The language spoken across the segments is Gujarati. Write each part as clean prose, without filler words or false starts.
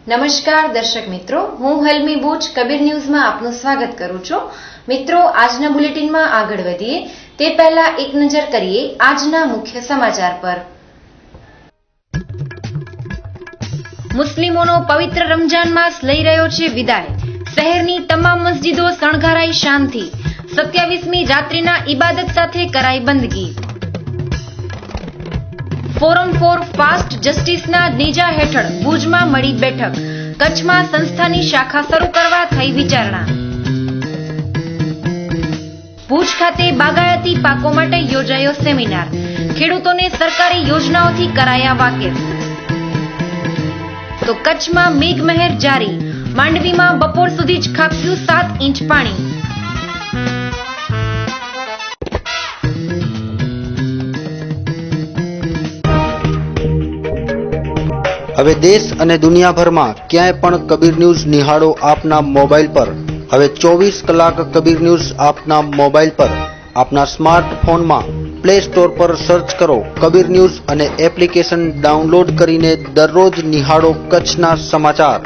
નમસ્કાર દર્શક મિત્રો, હું હલમી બુચ કબીર ન્યૂઝમાં આપનું સ્વાગત કરું છું। મિત્રો, આજના બુલેટિનમાં આગળ વધીએ તે પહેલા એક નજર કરીએ આજના મુખ્ય સમાચાર પર। મુસ્લિમોનો પવિત્ર રમજાન માસ લઈ રહ્યો છે વિદાય। શહેરની તમામ મસ્જિદો શણગારાઈ શાનથી। 27મી રાત્રિના ઇબાદત સાથે કરાઈ બંદગી। ફોરમ ફોર ફાસ્ટ જસ્ટિસના નેજા હેઠળ ભુજમાં મળી બેઠક। કચ્છમાં સંસ્થાની શાખા શરૂ કરવા થઈ વિચારણા। ભુજ ખાતે બાગાયતી પાકો માટે યોજાયો સેમિનાર। ખેડૂતોને સરકારી યોજનાઓથી કરાયા વાકેફ। તો કચ્છમાં મેઘમહેર જારી। માંડવીમાં બપોર સુધી જ ખાબક્યું 7 ઇંચ પાણી। હવે દેશ અને દુનિયાભરમાં ક્યાંય પણ કબીર ન્યૂઝ નિહાળો આપના મોબાઈલ પર। હવે 24 કલાક કબીર ન્યૂઝ આપના મોબાઈલ પર। આપના સ્માર્ટફોનમાં પ્લે સ્ટોર પર સર્ચ કરો કબીર ન્યૂઝ અને એપ્લિકેશન ડાઉનલોડ કરીને દરરોજ નિહાળો કચ્છના સમાચાર।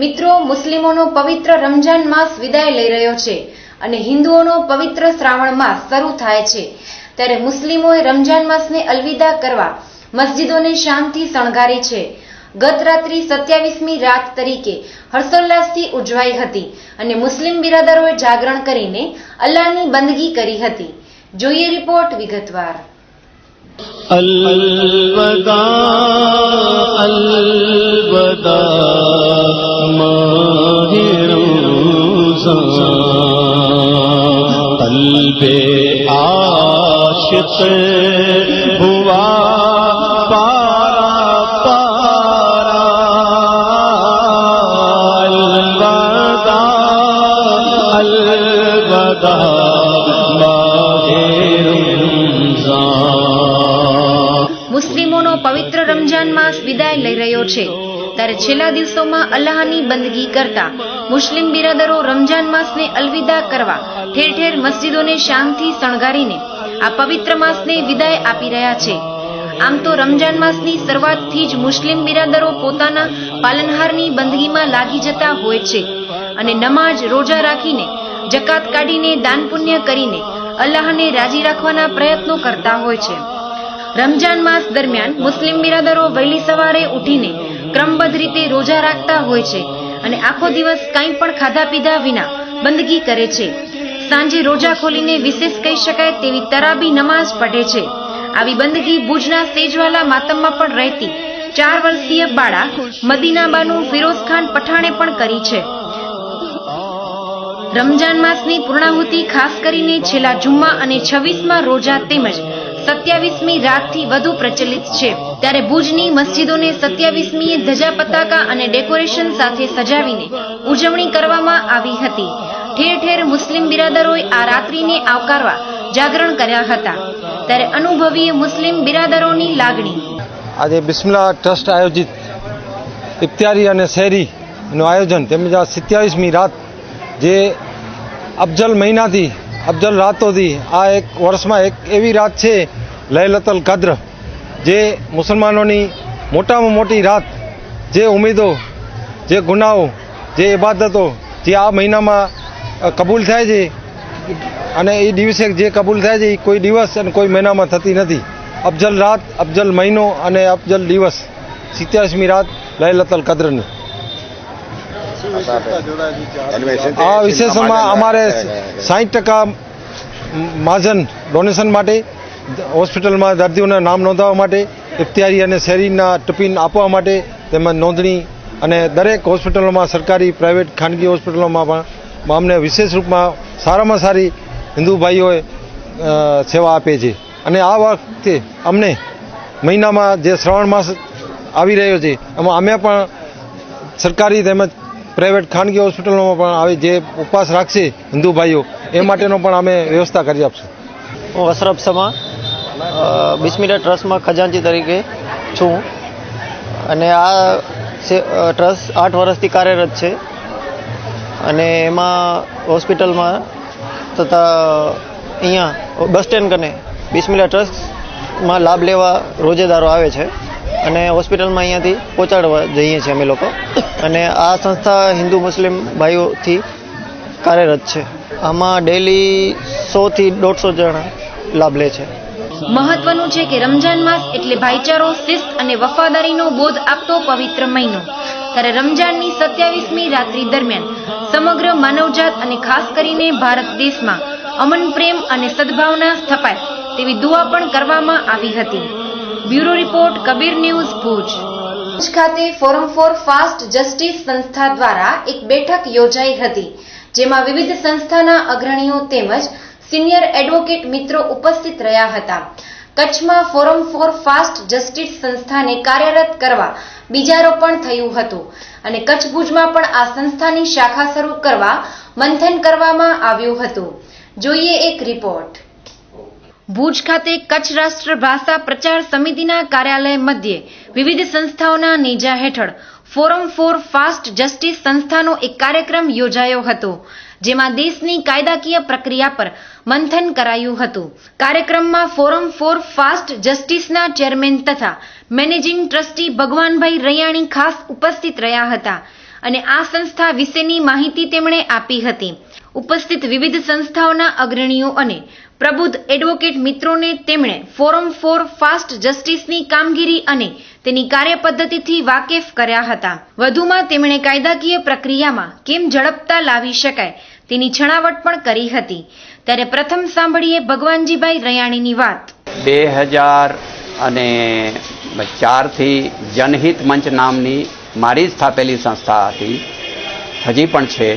મિત્રો, મુસ્લિમોનો પવિત્ર રમજાન માસ વિદાય લઈ રહ્યો છે અને હિન્દુઓનો પવિત્ર શ્રાવણ માસ શરૂ થાય છે। ત્યારે મુસ્લિમોએ રમજાન માસને અલવિદા કરવા મસ્જિદોને શાનથી શણગારી છે। ગત રાત્રિ 27મી રાત તરીકે હર્ષોલ્લાસથી ઉજવાઈ હતી અને મુસ્લિમ બિરાદરોએ જાગરણ કરીને અલ્લાહની બંદગી કરી હતી। જોઈએ રિપોર્ટ વિગતવાર। અલવદા અલવદા માહે રમઝાન કલ્બે आशिक़ हुआ पारा पारा। अलवदा अलवदा माहे रमज़ान। મુસ્લિમોનો પવિત્ર રમજાન માસ વિદાય લઈ રહ્યો છે ત્યારે છેલ્લા દિવસોમાં અલ્લાહની બંદગી કરતા મુસ્લિમ બિરાદરો રમજાન માસને અલવિદા કરવા ઠેર ઠેર મસ્જિદોને શાનથી શણગારીને આ પવિત્ર માસને વિદાય આપી રહ્યા છે। આમ તો રમજાન માસની શરૂઆતથી જ મુસ્લિમ બિરાદરો પોતાના પાલનહારની બંદગીમાં લાગી જતા હોય છે અને નમાજ રોજા રાખીને જકાત કાઢીને દાન પુણ્ય કરીને અલ્લાહને રાજી રાખવાના પ્રયત્નો કરતા હોય છે। રમજાન માસ દરમિયાન મુસ્લિમ બિરાદરો વહેલી સવારે ઉઠીને ક્રમબદ્ધ રીતે રોજા રાખતા હોય છે અને આખો દિવસ કંઈ પણ ખાધા પીધા વિના બંદગી કરે છે। સાંજે રોજા ખોલીને વિશેષ કહી શકાય તેવી તરાબી નમાઝ પઢે છે। આવી બંદગી ભુજના સેજવાલા માતમમાં પણ રહેતી 4 વર્ષીય બાળા મદીનાબાનું ફિરોઝ ખાન પઠાણે પણ કરી છે। રમજાન માસની પૂર્ણાહુતિ ખાસ કરીને છેલ્લા જુમ્મા અને 26મા રોજા તેમજ 27મી રાતથી વધુ પ્રચલિત છે। ત્યારે ભુજની મસ્જિદોને 27મીએ ધજા પતાકા અને ડેકોરેશન સાથે સજાવીને ઉજવણી કરવામાં આવી હતી। ઠેર ઠેર મુસ્લિમ બિરાદરોએ આ રાત્રિને આવકારવા જાગરણ કર્યા હતા। ત્યારે અનુભવીએ મુસ્લિમ બિરાદરોની લાગણી। આજે બિસ્મિલ્લાહ ટ્રસ્ટ આયોજિત ઇફ્તારી અને શહેરીનું આયોજન તેમજ આ 27મી રાત જે અફજલ મહિનાથી અફજલ રાતોથી આ એક વર્ષમાં એક એવી રાત છે લૈલતુલ કદ્ર, જે મુસલમાનોની મોટામાં મોટી રાત। જે ઉમેદો, જે ગુનાઓ, જે ઇબાદતો જે આ મહિનામાં કબૂલ થાય છે અને એ દિવસે જે કબૂલ થાય છે એ કોઈ દિવસ અને કોઈ મહિનામાં થતી નથી। અફજલ રાત, અફજલ મહિનો અને અફજલ દિવસ 27મી રાત લૈલતુલ કદ્રની। આ વિશેષમાં અમારે 60% મહાજન ડોનેશન માટે, હોસ્પિટલમાં દર્દીઓના નામ નોંધાવવા માટે, ઇફ્તારી અને શહેરીના ટિફિન આપવા માટે તેમજ નોંધણી અને દરેક હોસ્પિટલોમાં સરકારી, પ્રાઇવેટ, ખાનગી હોસ્પિટલોમાં પણ અમને વિશેષ રૂપમાં સારામાં સારી હિન્દુ ભાઈઓએ સેવા આપે છે। અને આ વખતે અમને મહિનામાં જે શ્રાવણ માસ આવી રહ્યો છે એમાં અમે પણ સરકારી તેમજ પ્રાઇવેટ ખાનગી હોસ્પિટલોમાં પણ આવે જે ઉપવાસ રાખશે હિન્દુ ભાઈઓ એ માટેનો પણ અમે વ્યવસ્થા કરી આપશું। હું અશરફ સમા બિસ્મિલ્લાહ ટ્રસ્ટમાં ખજાનચી તરીકે છું અને આ ટ્રસ્ટ 8 વર્ષથી કાર્યરત છે અને એમાં હોસ્પિટલમાં તથા અહીંયા બસ સ્ટેન્ડ કને બિસ્મિલ્લાહ ટ્રસ્ટ માં લાભ લેવા રોજેદારો આવે છે અને હોસ્પિટલમાં અહીંયાથી પહોંચાડવા જઈએ છીએ અમે લોકો. અને આ સંસ્થા હિન્દુ મુસ્લિમ ભાઈઓથી કાર્યરત છે. આમાં ડેલી 100 થી 150 જણા લાભ લે છે. મહત્વનું છે કે રમજાન માસ એટલે ભાઈચારો, શિસ્ત અને વફાદારીનો બોધ આપતો પવિત્ર મહિનો. ત્યારે રમજાનની 27મી રાત્રિ દરમિયાન સમગ્ર માનવજાત અને ખાસ કરીને ભારત દેશમાં અમન, પ્રેમ અને સદભાવના સ્થપાય તેવી દુઆ પણ કરવામાં આવી હતી. Bureau report, Kabir news, Bhuj. Bhuj ખાતે ફોરમ ફોર ફાસ્ટ જસ્ટિસ સંસ્થા દ્વારા એક બેઠક યોજાઈ હતી, જેમાં વિવિધ સંસ્થાના અગ્રણીઓ તેમજ સિનિયર એડવોકેટ મિત્રો ઉપસ્થિત રહ્યા હતા. કચ્છમાં ફોરમ ફોર ફાસ્ટ જસ્ટિસ સંસ્થાને કાર્યરત કરવા બીજારોપણ થયું હતું અને કચ્છ ભુજમાં પણ આ સંસ્થાની શાખા શરૂ કરવા મંથન કરવામાં આવ્યું હતું. જોઈએ એક રિપોર્ટ. ભુજ ખાતે કચ્છ રાષ્ટ્ર ભાષા પ્રચાર સમિતિના કાર્યાલય મધ્યે વિવિધ સંસ્થાઓના નેજા હેઠળ ફોરમ ફોર ફાસ્ટ જસ્ટિસ સંસ્થાનો એક કાર્યક્રમ યોજાયો હતો, જેમાં દેશની કાયદાકીય પ્રક્રિયા પર મંથન કરાયું હતું. કાર્યક્રમમાં ફોરમ ફોર ફાસ્ટ જસ્ટિસના ચેરમેન તથા મેનેજિંગ ટ્રસ્ટી ભગવાનભાઈ રૈયાણી ખાસ ઉપસ્થિત રહ્યા હતા અને આ સંસ્થા વિશેની માહિતી તેમણે આપી હતી. ઉપસ્થિત વિવિધ સંસ્થાઓના અગ્રણીઓ અને પ્રબુદ્ધ એડવોકેટ મિત્રોને તેમણે ફોરમ ફોર ફાસ્ટ જસ્ટિસની કામગીરી અને તેની કાર્યપદ્ધતિથી વાકેફ કર્યા હતા. વધુમાં તેમણે કાયદાકીય પ્રક્રિયામાં કેમ ઝડપતા લાવી શકાય તેની છણાવટ પણ કરી હતી. ત્યારે પ્રથમ સાંભળીએ ભગવાનજીભાઈ રૈયાણીની વાત. 2004થી જનહિત મંચ નામની મારી સ્થાપેલી સંસ્થા હતી, હજી પણ છે.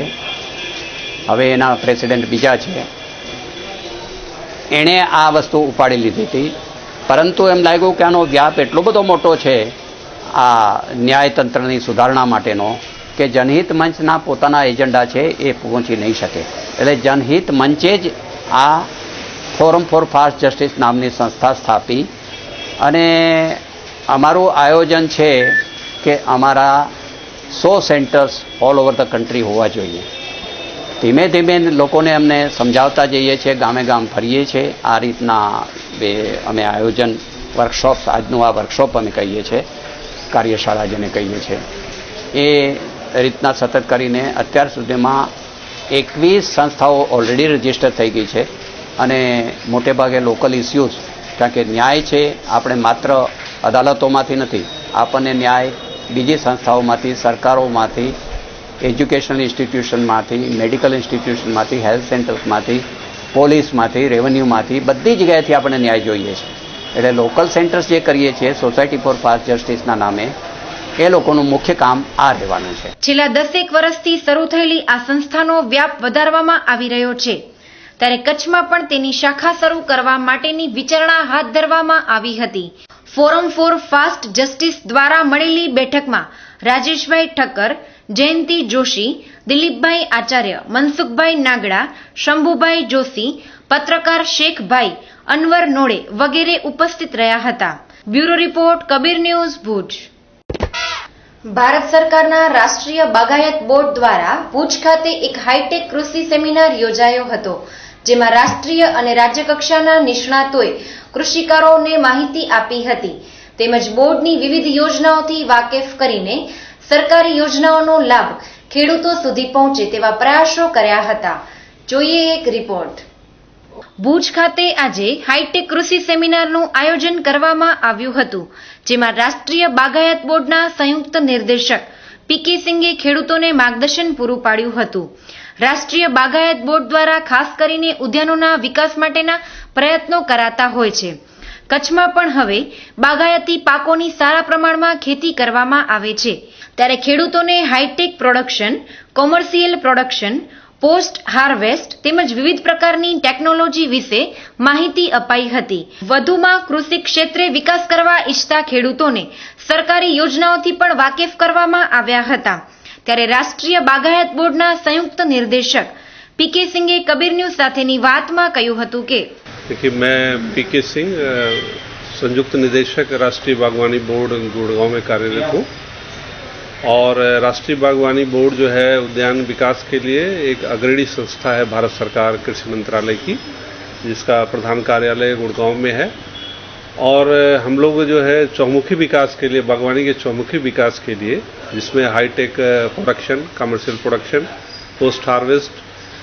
હવે એના પ્રેસિડેન્ટ બીજા છે. એણે આ વસ્તુ ઉપાડી લીધી હતી, પરંતુ એમ લાગ્યું કે આનો વ્યાપ એટલો બધો મોટો છે આ ન્યાયતંત્રની સુધારણા માટેનો કે જનહિત મંચના પોતાના એજન્ડા છે એ પહોંચી નહીં શકે. એટલે જનહિત મંચે જ આ ફોરમ ફોર ફાસ્ટ જસ્ટિસ નામની સંસ્થા સ્થાપી અને અમારું આયોજન છે કે અમારા 100 centres all over the country હોવા જોઈએ. ધીમે ધીમે લોકોને અમને સમજાવતા જઈએ છીએ, ગામે ગામ ફરીએ છીએ. આ રીતના અમે આયોજન વર્કશોપ્સ, આજનું આ વર્કશોપ અમે કહીએ છીએ, કાર્યશાળા જેને કહીએ છીએ, એ રીતના સતત કરીને અત્યાર સુધીમાં 21 સંસ્થાઓ ઓલરેડી રજીસ્ટર થઈ ગઈ છે અને મોટે ભાગે લોકલ ઇસ્યુઝ, કારણ કે ન્યાય છે આપણે માત્ર અદાલતોમાંથી નથી, આપણને ન્યાય બીજી સંસ્થાઓમાંથી, સરકારોમાંથી, એજ્યુકેશનલ ઇન્સ્ટિટ્યુશનમાંથી, મેડિકલ ઇન્સ્ટિટ્યુશનમાંથી, હેલ્થ સેન્ટર્સમાંથી, પોલીસમાંથી, રેવન્યુમાંથી, બધી જગ્યાએથી આપણને ન્યાય જોઈએ છે. એટલે લોકલ સેન્ટર્સ જે કરીએ છીએ સોસાયટી ફોર ફાસ્ટ જસ્ટિસના નામે, એ લોકોનું મુખ્ય કામ આ રહેવાનું છે. છેલ્લા 10 વર્ષથી શરૂ થયેલી આ સંસ્થાનો વ્યાપ વધારવામાં આવી રહ્યો છે, ત્યારે કચ્છમાં પણ તેની શાખા શરૂ કરવા માટેની વિચારણા હાથ ધરવામાં આવી હતી. ફોરમ ફોર ફાસ્ટ જસ્ટિસ દ્વારા મળેલી બેઠકમાં રાજેશભાઈ ઠક્કર, જયંતિ જોશી, દિલીપભાઈ આચાર્ય, મનસુખભાઈ નાગડા, શંભુભાઈ જોશી, પત્રકાર શેખભાઈ, અનવર નોડે વગેરે ઉપસ્થિત રહ્યા હતા. Bureau report, Kabir news, Bhuj. Bharat સરકારના રાષ્ટ્રીય બાગાયત બોર્ડ દ્વારા ભુજ ખાતે એક હાઈટેક કૃષિ સેમિનાર યોજાયો હતો, જેમાં રાષ્ટ્રીય અને રાજ્ય કક્ષાના નિષ્ણાતોએ કૃષિકારોને માહિતી આપી હતી તેમજ બોર્ડની વિવિધ યોજનાઓથી વાકેફ કરીને સરકારી યોજનાઓનો લાભ ખેડૂતો સુધી પહોંચે તેવા પ્રયાસો કર્યા હતા. જોઈએ એક રિપોર્ટ. ભુજ ખાતે આજે હાઈટેક કૃષિ સેમિનારનું આયોજન કરવામાં આવ્યું હતું, જેમાં રાષ્ટ્રીય બાગાયત બોર્ડના સંયુક્ત નિર્દેશક પી.કે. સિંઘે ખેડૂતોને માર્ગદર્શન પૂરું પાડ્યું હતું. રાષ્ટ્રીય બાગાયત બોર્ડ દ્વારા ખાસ કરીને ઉદ્યાનોના વિકાસ માટેના પ્રયત્નો કરાતા હોય છે. કચ્છમાં પણ હવે બાગાયતી પાકોની સારા પ્રમાણમાં ખેતી કરવામાં આવે છે, ત્યારે ખેડૂતોને hi-tech production, commercial production, post harvest તેમજ વિવિધ પ્રકારની ટેકનોલોજી વિશે માહિતી અપાઈ હતી. વધુમાં કૃષિ ક્ષેત્રે વિકાસ કરવા ઈચ્છતા ખેડૂતોને સરકારી યોજનાઓથી પણ વાકેફ કરવામાં આવ્યા હતા. ત્યારે રાષ્ટ્રીય બાગાયત બોર્ડના સંયુક્ત નિર્દેશક પી.કે. સિંઘે કબીર ન્યૂઝ સાથેની વાતમાં કહ્યું હતું કે देखिए मैं पी.के. सिंह संयुक्त निदेशक राष्ट्रीय बागवानी बोर्ड गुड़गांव में कार्यरत हूँ और राष्ट्रीय बागवानी बोर्ड जो है उद्यान विकास के लिए एक अग्रणी संस्था है भारत सरकार कृषि मंत्रालय की, जिसका प्रधान कार्यालय गुड़गांव में है और हम लोग जो है चौमुखी विकास के लिए, बागवानी के चौमुखी विकास के लिए, जिसमें hi-tech production, commercial production, post harvest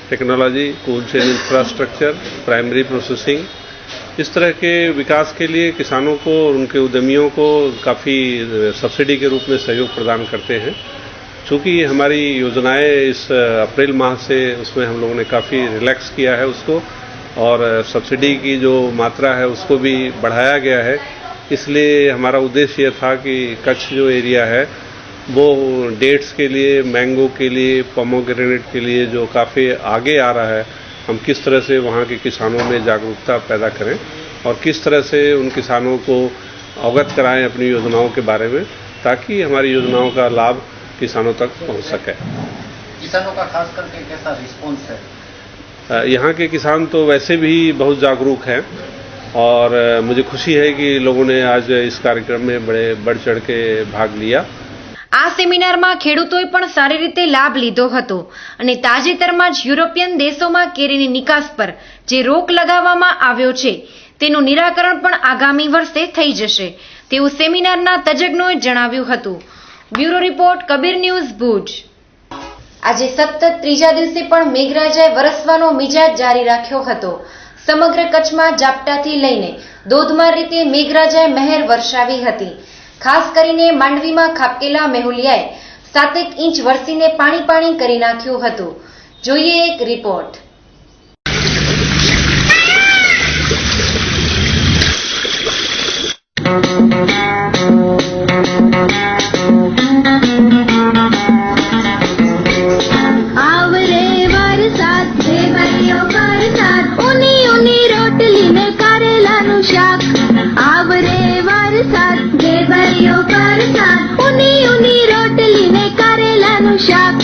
technology, cold chain infrastructure, primary processing, इस तरह के विकास के लिए किसानों को और उनके उद्यमियों को काफ़ी सब्सिडी के रूप में सहयोग प्रदान करते हैं। चूँकि हमारी योजनाएं इस अप्रैल माह से उसमें हम लोगों ने काफ़ी रिलैक्स किया है उसको, और सब्सिडी की जो मात्रा है उसको भी बढ़ाया गया है। इसलिए हमारा उद्देश्य यह था कि कच्छ जो एरिया है वो डेट्स के लिए, मैंगो के लिए, पोमोग्रेनेट के लिए जो काफ़ी आगे आ रहा है, हम किस तरह से वहाँ के किसानों में जागरूकता पैदा करें और किस तरह से उन किसानों को अवगत कराएं अपनी योजनाओं के बारे में, ताकि हमारी योजनाओं का लाभ किसानों तक पहुँच सके। किसानों का खास करके कैसा रिस्पॉन्स है? यहाँ के किसान तो वैसे भी बहुत जागरूक हैं और मुझे खुशी है कि लोगों ने आज इस कार्यक्रम में बढ़ चढ़ के भाग लिया। આ સેમિનારમાં ખેડૂતોએ પણ સારી રીતે લાભ લીધો હતો અને તાજેતરમાં જ યુરોપિયન દેશોમાં કેરીની નિકાસ પર જે રોક લગાવવામાં આવ્યો છે તેનું નિરાકરણ પણ આગામી વર્ષે થઈ જશે તેવું સેમિનારના તજજ્ઞોએ જણાવ્યું હતું। Bureau report, Kabir news, Bhuj. આજે સતત ત્રીજા દિવસે પણ મેઘરાજાએ વરસવાનો મિજાજ જારી રાખ્યો હતો। સમગ્ર કચ્છમાં ઝાપટાથી લઈને ધોધમાર રીતે મેઘરાજાએ મહેર વર્ષાવી હતી। ખાસ કરીને માંડવીમાં ખાબકેલા મેહુલિયાએ 7 ઇંચ વરસીને પાણી પાણી કરી નાખ્યું હતું। જોઈએ એક રિપોર્ટ। આવરે વરસાદ દેવાયો વરસાદ ઉની ઉની રોટલી ને કારેલાનું શાક આવરે વરસાદ દેવાયો વરસાદ ઉની ઉની રોટલી ને કારેલાનું શાક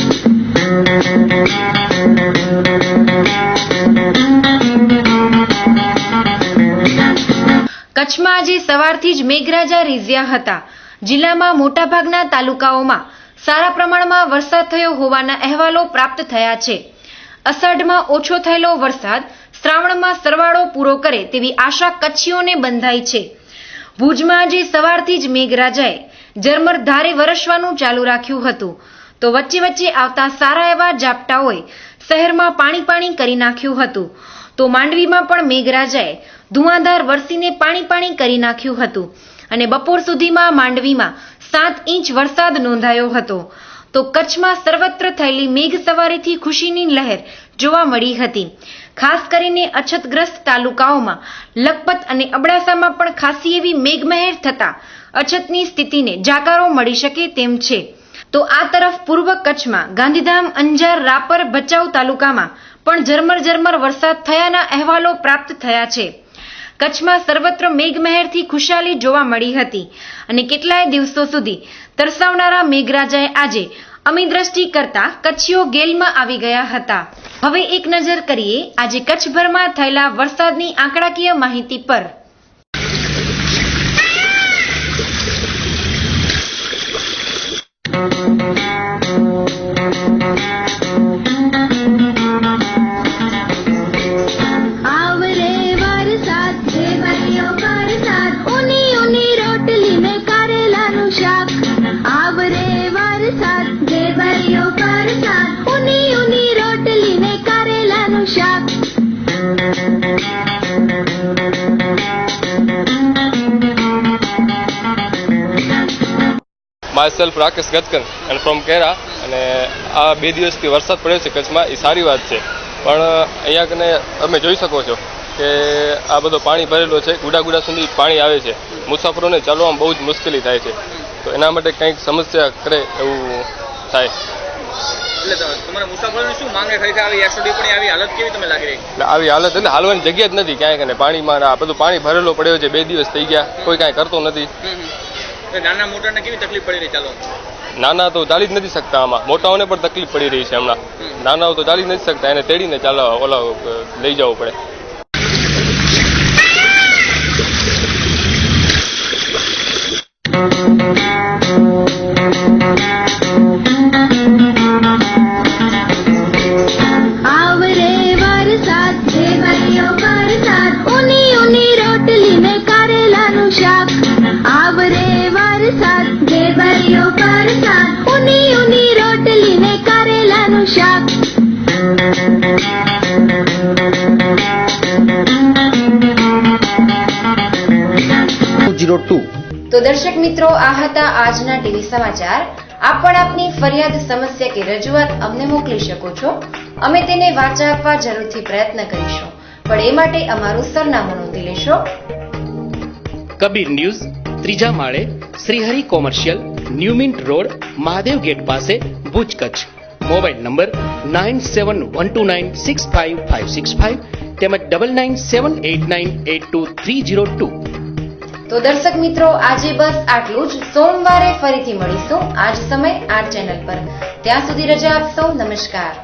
કચ્છમાં આજે સવારથી જ મેઘરાજા રીઝ્યા હતા। જિલ્લામાં મોટાભાગના તાલુકાઓમાં સારા પ્રમાણમાં વરસાદ થયો હોવાના અહેવાલો પ્રાપ્ત થયા છે। અષાઢમાં ઓછો થયેલો વરસાદ શ્રાવણમાં સરવાળો પૂરો કરે તેવી આશા કચ્છીઓને બંધાઈ છે। ભુજમાં આજે સવારથી જ મેઘરાજાએ ઝરમર ધારે વરસવાનું ચાલુ રાખ્યું હતું તો વચ્ચે વચ્ચે આવતા સારા એવા ઝાપટાઓએ શહેરમાં પાણી પાણી કરી નાખ્યું હતું તો માંડવીમાં પણ મેઘરાજાએ ધુઆંધાર વરસીને પાણી પાણી કરી નાખ્યું હતું અને બપોર સુધીમાં માંડવીમાં 7 ઇંચ વરસાદ નોંધાયો હતો તો કચ્છમાં સર્વત્ર થયેલી મેઘ સવારીથી ખુશીની લહેર જોવા મળી હતી। ખાસ કરીને અછતગ્રસ્ત તાલુકાઓમાં લખપત અને અબડાસામાં પણ ખાસી એવી મેઘમહેર થતા અછતની સ્થિતિને જાકારો મળી શકે તેમ છે। તો આ તરફ પૂર્વ કચ્છમાં ગાંધીધામ, અંજાર, રાપર, ભચાઉ તાલુકામાં પણ ઝરમર વરસાદ થયાના અહેવાલો પ્રાપ્ત થયા છે। કચ્છમાં સર્વત્ર મેઘમહેરથી ખુશાલી જોવા મળી હતી અને કેટલાય દિવસો સુધી તરસાવનારા મેઘરાજાએ આજે અમી દ્રષ્ટિ કરતા કચ્છીઓ ગેલમાં આવી ગયા હતા। હવે એક નજર કરીએ આજે કચ્છભરમાં થયેલા વરસાદની આંકડાકીય માહિતી પર। આવરે વરસાદ દેવાયો વરસાદ ઉની ઉની રોટલી ને કારેલાનું શાક આવરે વરસાદ દેવાયો વરસાદ ઉની ઉની રોટલી ને કારેલાનું શાક માયસેલ્ફ રાકેશ ગતકર અને ફ્રોમ કેરા અને આ 2 દિવસથી વરસાદ પડ્યો છે કચ્છમાં એ સારી વાત છે પણ અહીંયા કને તમે જોઈ શકો છો કે આ બધો પાણી ભરેલો છે ગુડા સુધી પાણી આવે છે મુસાફરોને ચાલવામાં બહુ જ મુશ્કેલી થાય છે તો એના માટે કંઈક સમસ્યા કરે એવું થાય એટલે તમારા મુસાફરોને શું માંગે ખરી આવી એસઓડી પણ આવી હાલત કેવી તમને લાગી રહી? એટલે આવી હાલત એટલે હાલવાની જગ્યા જ નથી ક્યાંય કને પાણીમાં આ બધું પાણી ભરેલો પડ્યો છે 2 દિવસ થઈ ગયા કોઈ કાંઈ કરતો નથી નાના મોટાને કેવી તકલીફ પડી રહી? ચાલો નાના તો ચાલી જ નથી શકતા આમાં મોટાઓને પણ તકલીફ પડી રહી છે હમણાં નાનાઓ તો ચાલી નથી શકતા એને તેડીને ચાલવા ઓલા લઈ જવું પડે આવરે વરસાદ દેવાયો વરસાદ ઉની ઉની રોટલી ને કારેલાનું ઊની ઊની રોટલી ને કારેલાનું શાક. 02. તો દર્શક મિત્રો, આ હતા આજના ટીવી સમાચાર. આપ પણ આપની ફરિયાદ, સમસ્યા કે રજૂઆત અમને મોકલી શકો છો. અમે તેને વાચા આપવા જરૂરથી પ્રયત્ન કરીશું, પણ એ માટે અમારું સરનામું નોંધી લેશો. કબીર ન્યૂઝ, ત્રીજા માળે, Shrihari commercial, new mint road, Mahadev gate પાસે, ભુજ, કચ્છ. મોબાઈલ નંબર 9712965565 તેમજ 9978982302. તો દર્શક મિત્રો, આજે બસ આટલું જ. સોમવારે ફરીથી મળીશું આ જ સમય આ ચેનલ પર. ત્યાં સુધી રજા આપશો. નમસ્કાર.